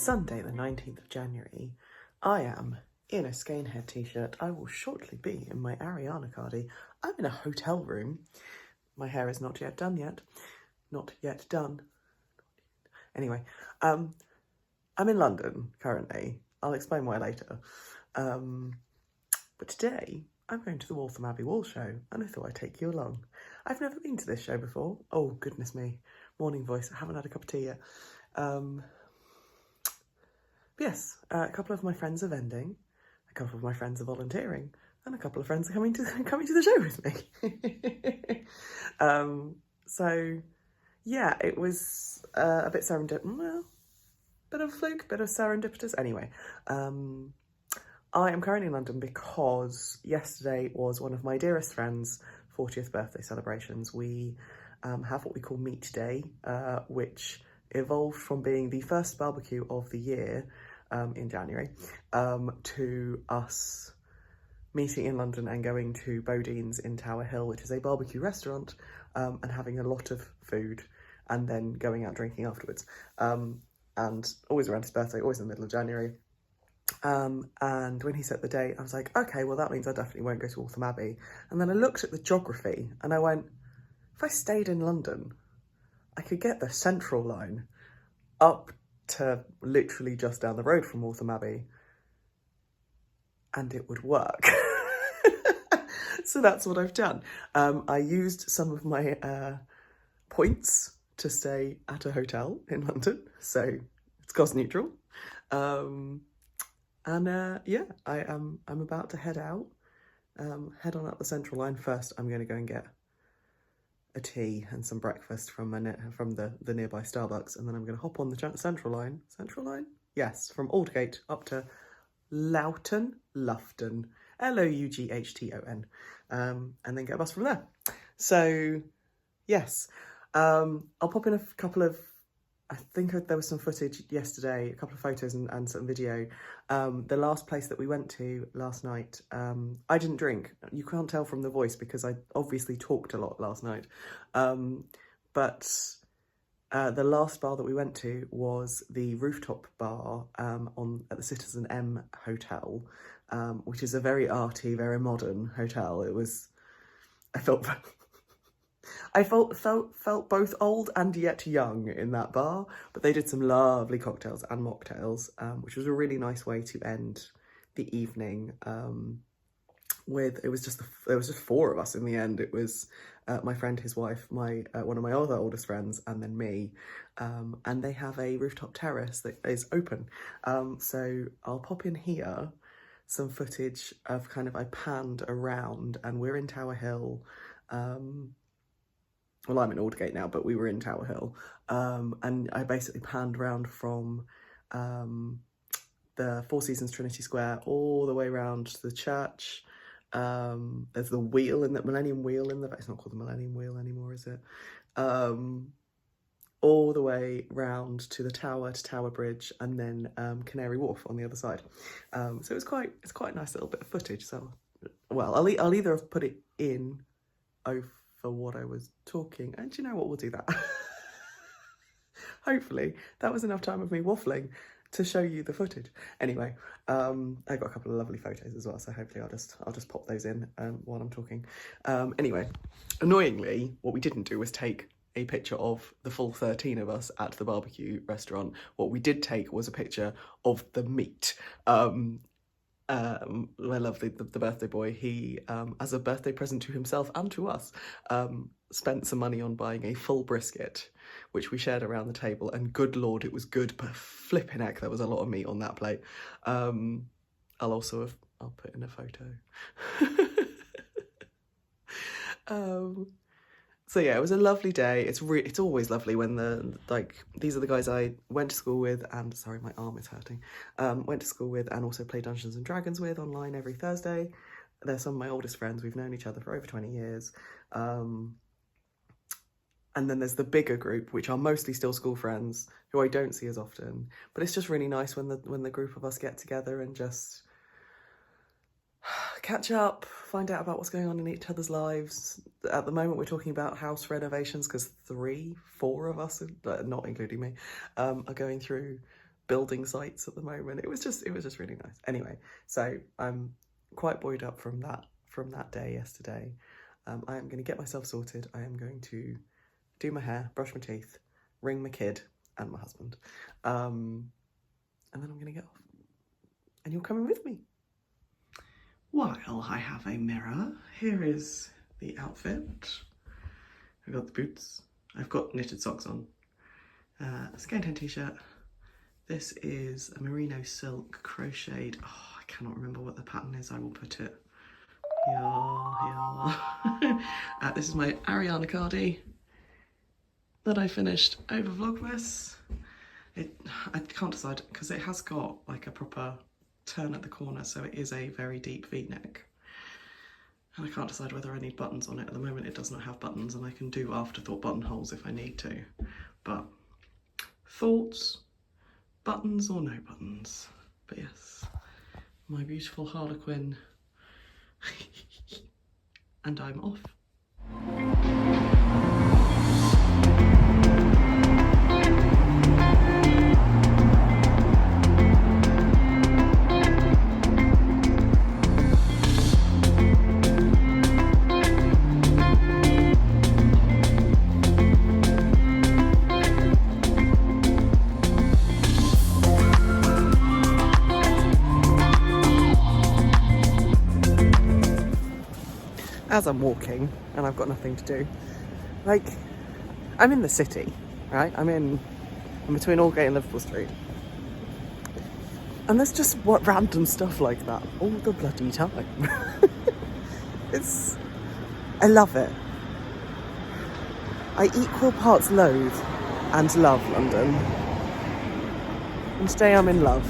Sunday the 19th of January. I am in a Scanehead t-shirt. I will shortly be in my Ariana cardi. I'm in a hotel room. My hair is not yet done yet. Not yet done. Anyway, I'm in London currently. I'll explain why later. But today I'm going to the Waltham Abbey Wall show and I thought I'd take you along. I've never been to this show before. Oh, goodness me. Morning voice. I haven't had a cup of tea yet. Yes, a couple of my friends are vending, a couple of my friends are volunteering, and a couple of friends are coming to the show with me. So yeah, it was a bit well, bit of a fluke, bit of serendipitous. Anyway, I am currently in London because yesterday was one of my dearest friends' 40th birthday celebrations. We have what we call Meat Day, which evolved from being the first barbecue of the year in January to us meeting in London and going to Bodine's in Tower Hill, which is a barbecue restaurant, and having a lot of food and then going out drinking afterwards. And always around his birthday, always in the middle of January. And when he set the date, I was like, okay, well, that means I definitely won't go to Waltham Abbey. And then I looked at the geography and I went, if I stayed in London, I could get the Central line up to literally just down the road from Waltham Abbey and it would work. So that's what I've done. I used some of my points to stay at a hotel in London, so it's cost neutral. Yeah, I'm about to head out, head on up the Central line. First, I'm going to go and get a tea and some breakfast from the nearby Starbucks, and then I'm going to hop on the Central line. Central line? Yes, from Aldgate up to Loughton, Loughton, and then get a bus from there. So, yes, I'll pop in a couple of, I think there was some footage yesterday, a couple of photos and some video. The last place that we went to last night, I didn't drink. You can't tell from the voice because I obviously talked a lot last night. But the last bar that we went to was the rooftop bar at the Citizen M Hotel, which is a very arty, very modern hotel. I felt both old and yet young in that bar, but they did some lovely cocktails and mocktails, which was a really nice way to end the evening. There was just four of us in the end. It was my friend, his wife, one of my other oldest friends, and then me. And they have a rooftop terrace that is open. So I'll pop in here some footage of I panned around, and we're in Tower Hill. Well, I'm in Aldgate now, but we were in Tower Hill. And I basically panned around from the Four Seasons Trinity Square all the way around to the church. There's the Millennium Wheel in there. It's not called the Millennium Wheel anymore, is it? All the way round to the tower, to Tower Bridge, and then Canary Wharf on the other side. So it's quite a nice little bit of footage. So, well, I'll either have put it in for what I was talking, and you know what, we'll do that. Hopefully that was enough time of me waffling to show you the footage. Anyway, I got a couple of lovely photos as well, so hopefully I'll just pop those in while I'm talking. Anyway, annoyingly, what we didn't do was take a picture of the full 13 of us at the barbecue restaurant. What we did take was a picture of the meat. My lovely, the birthday boy, he, as a birthday present to himself and to us, spent some money on buying a full brisket, which we shared around the table, and good lord, it was good, but flipping heck, there was a lot of meat on that plate. I'll put in a photo. So yeah, it was a lovely day. It's always lovely when these are the guys I went to school with, and sorry, my arm is hurting. Went to school with and also play Dungeons and Dragons with online every Thursday. They're some of my oldest friends. We've known each other for over 20 years. And then there's the bigger group, which are mostly still school friends who I don't see as often. But it's just really nice when the group of us get together and just catch up, find out about what's going on in each other's lives. At the moment, we're talking about house renovations because 4 of us, not including me, are going through building sites at the moment. It was just really nice. Anyway, so I'm quite buoyed up from that day yesterday. I am going to get myself sorted. I am going to do my hair, brush my teeth, ring my kid and my husband, and then I'm going to get off. And you're coming with me. While I have a mirror, here is the outfit. I've got the boots. I've got knitted socks on. A skin tone t-shirt. This is a merino silk crocheted. Oh, I cannot remember what the pattern is. I will put it here. This is my Ariana cardi that I finished over Vlogmas. I can't decide because it has got like a proper turn at the corner, so it is a very deep V-neck. And I can't decide whether I need buttons on it. At the moment it does not have buttons, and I can do afterthought buttonholes if I need to. But thoughts, buttons or no buttons. But yes, my beautiful Harlequin. And I'm off. As I'm walking and I've got nothing to do, like, I'm in the city, right? I'm between Aldgate and Liverpool Street, and there's just what random stuff like that all the bloody time. I love it. I equal parts loathe and love London, and today I'm in love.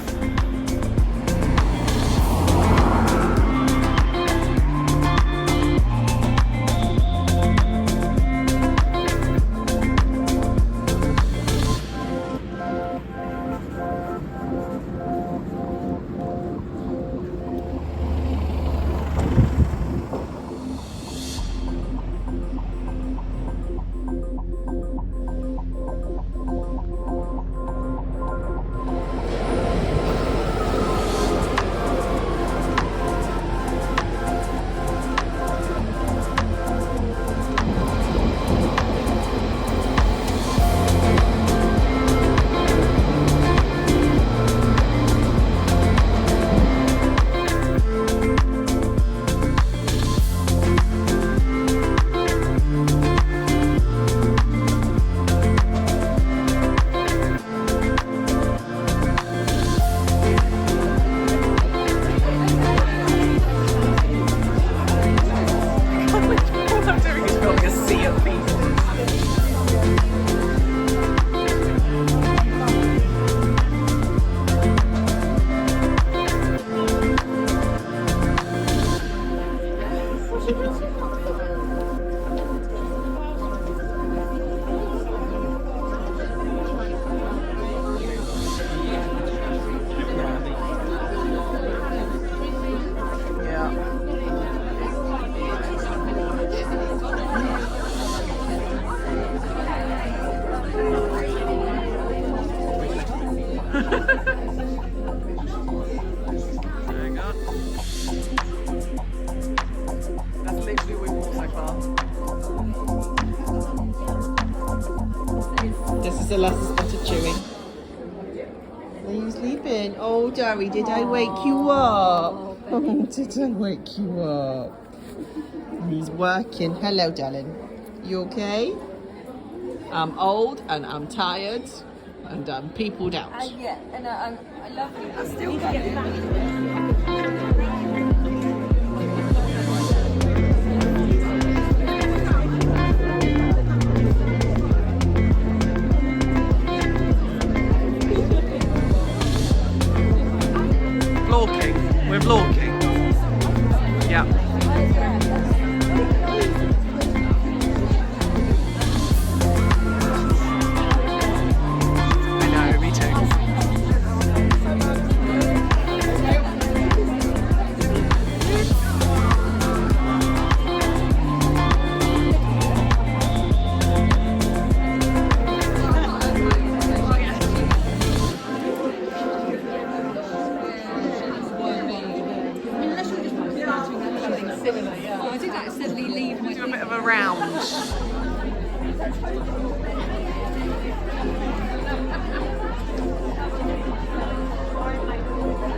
This is the last spot of chewing. Are you sleeping? Oh, Dari, did I wake you up? Oh, did I wake you up? He's working. Hello, darling. You okay? I'm old and I'm tired and I'm peopled out. Yeah, and I love you. I still love you. We're vlogging. Yeah. I know, me too. around.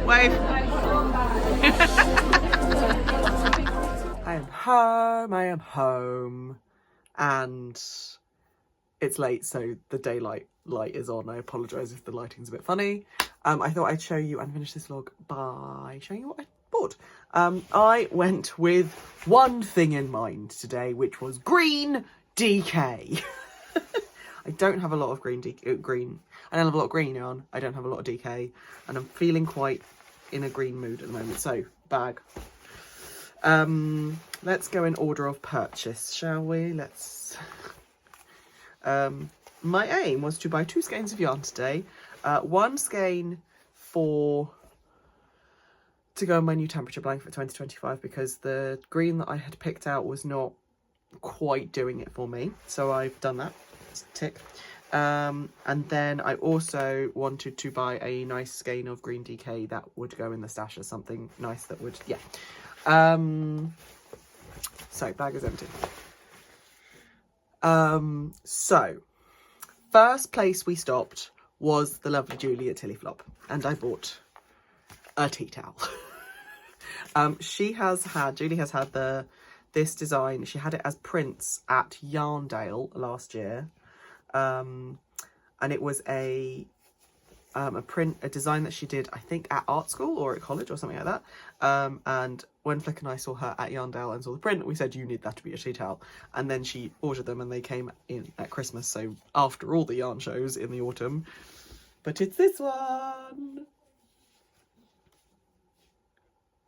Wave. I am home, and it's late, so the daylight light is on. I apologise if the lighting's a bit funny. I thought I'd show you and finish this vlog by showing you what I bought. I went with one thing in mind today, which was green DK. I don't have a lot of green. I don't have a lot of green yarn. I don't have a lot of DK, and I'm feeling quite in a green mood at the moment. So bag. Let's go in order of purchase, shall we? Let's. My aim was to buy 2 skeins of yarn today. One skein to go on my new temperature blanket for 2025, because the green that I had picked out was not quite doing it for me. So I've done that. Tick. And then I also wanted to buy a nice skein of green DK that would go in the stash as something nice that would, yeah. So bag is empty. So first place we stopped was the lovely Julie at Tilly Flop, and I bought a tea towel. Julie has had this design. She had it as prints at Yarndale last year. And it was a design that she did, I think, at art school or at college or something like that. And when Flick and I saw her at Yarndale and saw the print, we said, you need that to be a tea towel. And then she ordered them, and they came in at Christmas, so after all the yarn shows in the autumn. But it's this one.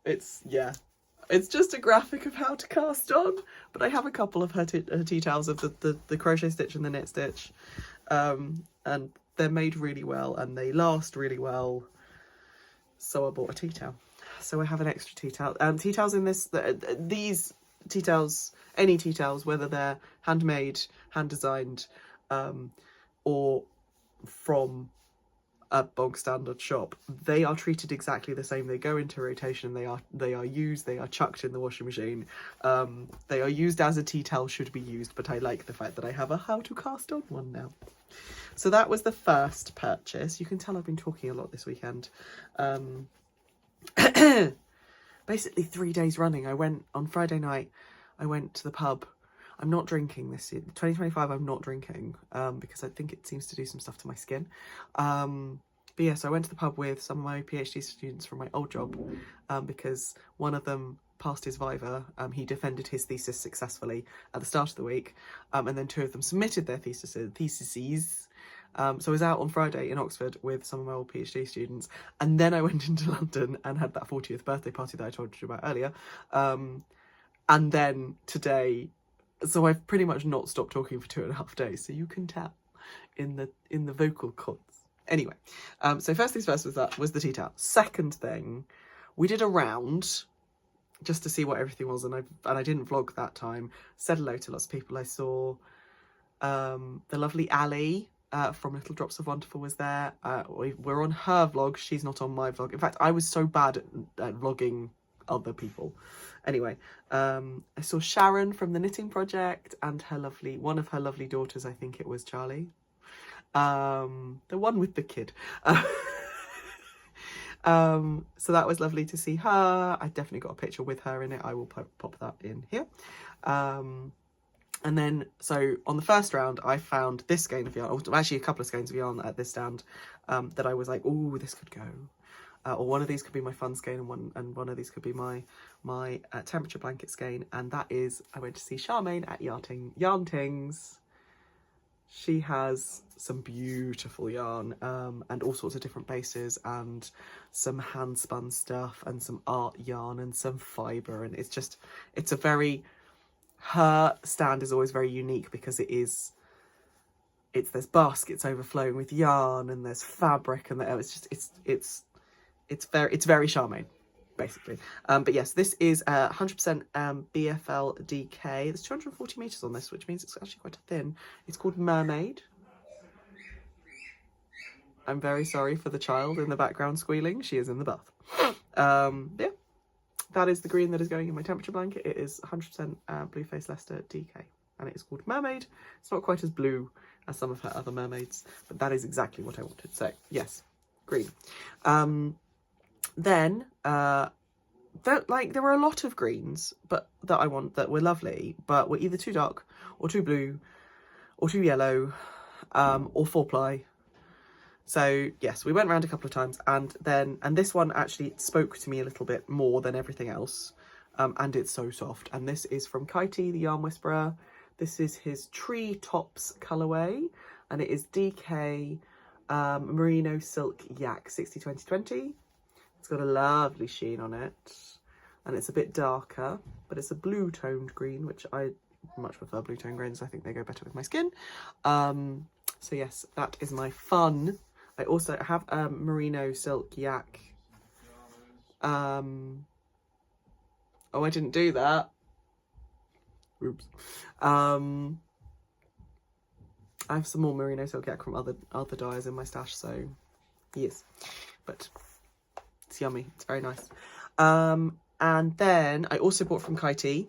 It's just a graphic of how to cast on, but I have a couple of her tea towels of the crochet stitch and the knit stitch, and they're made really well and they last really well, so I bought a tea towel. So I have an extra tea towel. Tea towels in these tea towels, any tea towels, whether they're handmade, hand designed, or from a bog standard shop, they are treated exactly the same. They go into rotation, they are used, they are chucked in the washing machine. They are used as a tea towel should be used, but I like the fact that I have a how to cast on one now. So that was the first purchase. You can tell I've been talking a lot this weekend. Basically 3 days running. I went on Friday night, I went to the pub. I'm not drinking this year. 2025, I'm not drinking, because I think it seems to do some stuff to my skin. But yeah, so I went to the pub with some of my PhD students from my old job, because one of them passed his Viva. He defended his thesis successfully at the start of the week, and then 2 of them submitted their theses. So I was out on Friday in Oxford with some of my old PhD students, and then I went into London and had that 40th birthday party that I told you about earlier. And then today, so I've pretty much not stopped talking for 2.5 days, so you can tell in the vocal cords. Anyway, so first things first was the tea towel. Second thing, we did a round just to see what everything was, and I didn't vlog that time. Said hello to lots of people. I saw the lovely Ali from Little Drops of Wonderful was there. We're on her vlog. She's not on my vlog. In fact, I was so bad at vlogging other people. Anyway, I saw Sharon from the Knitting Project and one of her lovely daughters. I think it was Charlie, the one with the kid. So that was lovely to see her. I definitely got a picture with her in it. I will pop that in here. And then, so on the first round, I found this skein of yarn, or actually a couple of skeins of yarn at this stand, that I was like, oh, this could go. Or one of these could be my fun skein, and one of these could be my temperature blanket skein. And that is, I went to see Charmaine at Yarntings. She has some beautiful yarn, and all sorts of different bases, and some hand spun stuff, and some art yarn, and some fibre. And it's a very, her stand is always very unique because there's baskets overflowing with yarn, and there's fabric, and it's very Charmaine, basically. But yes, this is 100% BFL DK. There's 240 meters on this, which means it's actually quite thin. It's called Mermaid. I'm very sorry for the child in the background squealing. She is in the bath. Yeah, that is the green that is going in my temperature blanket. It is 100% Blue Face Leicester DK, and it is called Mermaid. It's not quite as blue as some of her other mermaids, but that is exactly what I wanted. So yes, green. Then there were a lot of greens, but that I want that were lovely, but were either too dark or too blue or too yellow, or 4-ply. So yes, we went around a couple of times, and this one actually spoke to me a little bit more than everything else, and it's so soft. And this is from Kitey, the Yarn Whisperer. This is his Tree Tops colourway, and it is DK Merino Silk Yak 60-20-20. It's got a lovely sheen on it, and it's a bit darker, but it's a blue toned green, which I much prefer blue toned greens. I think they go better with my skin. So yes, that is my fun. I also have a Merino Silk Yak. Oh, I didn't do that. Oops. I have some more Merino Silk Yak from other dyes in my stash, so yes. But it's yummy. It's very nice. And then I also bought from Kitey.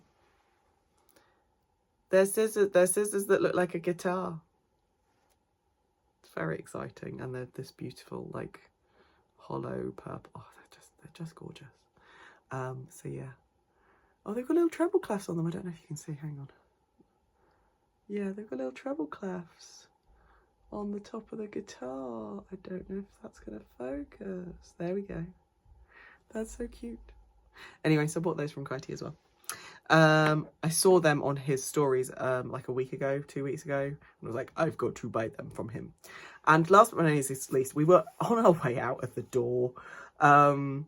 There's scissors that look like a guitar. It's very exciting, and they're this beautiful, like, hollow purple. Oh, they're just gorgeous. So yeah. Oh, they've got little treble clefs on them. I don't know if you can see. Hang on. Yeah, they've got little treble clefs on the top of the guitar. I don't know if that's going to focus. There we go. That's so cute. Anyway, so I bought those from Kitey as well. I saw them on his stories like a week ago, 2 weeks ago, and I was like, I've got to buy them from him. And last but not least, we were on our way out of the door, and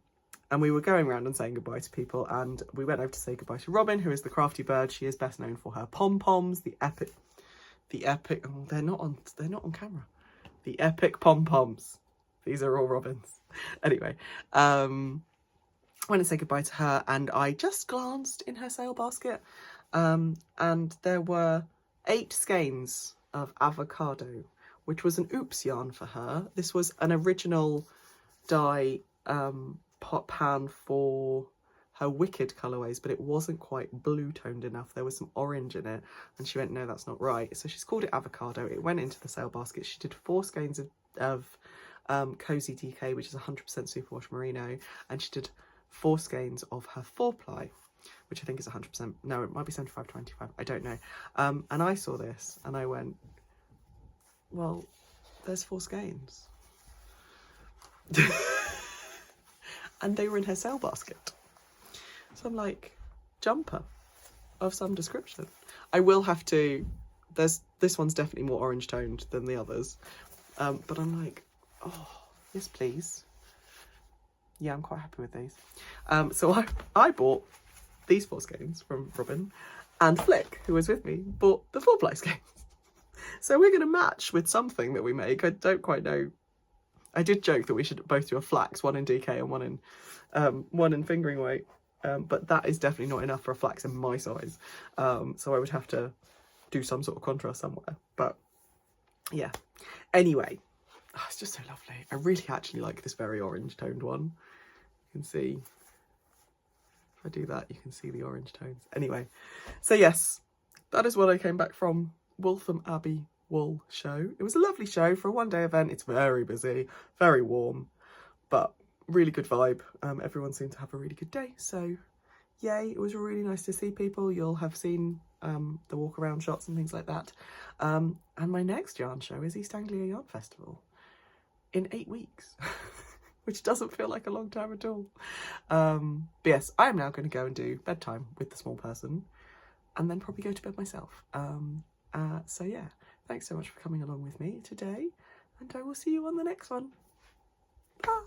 we were going around and saying goodbye to people, and we went over to say goodbye to Robin, who is the crafty bird. She is best known for her pom-poms, the epic, oh, they're not on camera. The epic pom-poms. These are all Robin's. Anyway, went and said goodbye to her, and I just glanced in her sale basket, and there were 8 skeins of avocado, which was an oops yarn for her. This was an original dye pot pan for her Wicked colourways, but it wasn't quite blue toned enough. There was some orange in it, and she went, no, that's not right. So she's called it avocado. It went into the sale basket. She did 4 skeins of Cozy DK, which is 100% superwash merino, and she did 4 skeins of her 4-ply, which I think is 100%. No, it might be 75-25. I don't know. And I saw this and I went, well, there's 4 skeins. And they were in her sale basket. So I'm like, jumper of some description. I will have to, this one's definitely more orange toned than the others. But I'm like, oh, yes, please. Yeah, I'm quite happy with these. So I bought these 4 skeins from Robin, and Flick, who was with me, bought the 4-ply skeins. So we're going to match with something that we make. I don't quite know. I did joke that we should both do a flax, one in DK and one in fingering weight. But that is definitely not enough for a flax in my size. So I would have to do some sort of contrast somewhere. But yeah. Anyway, oh, it's just so lovely. I really actually like this very orange toned one. You can see, if I do that, you can see the orange tones. Anyway, so yes, that is what I came back from Waltham Abbey wool show. It was a lovely show for a one-day event. It's very busy, very warm, but really good vibe. Everyone seemed to have a really good day, so yay. It was really nice to see people. You'll have seen the walk around shots and things like that. And my next yarn show is East Anglia Yarn Festival in 8 weeks, which doesn't feel like a long time at all. But yes, I am now going to go and do bedtime with the small person, and then probably go to bed myself. So yeah, thanks so much for coming along with me today, and I will see you on the next one. Bye.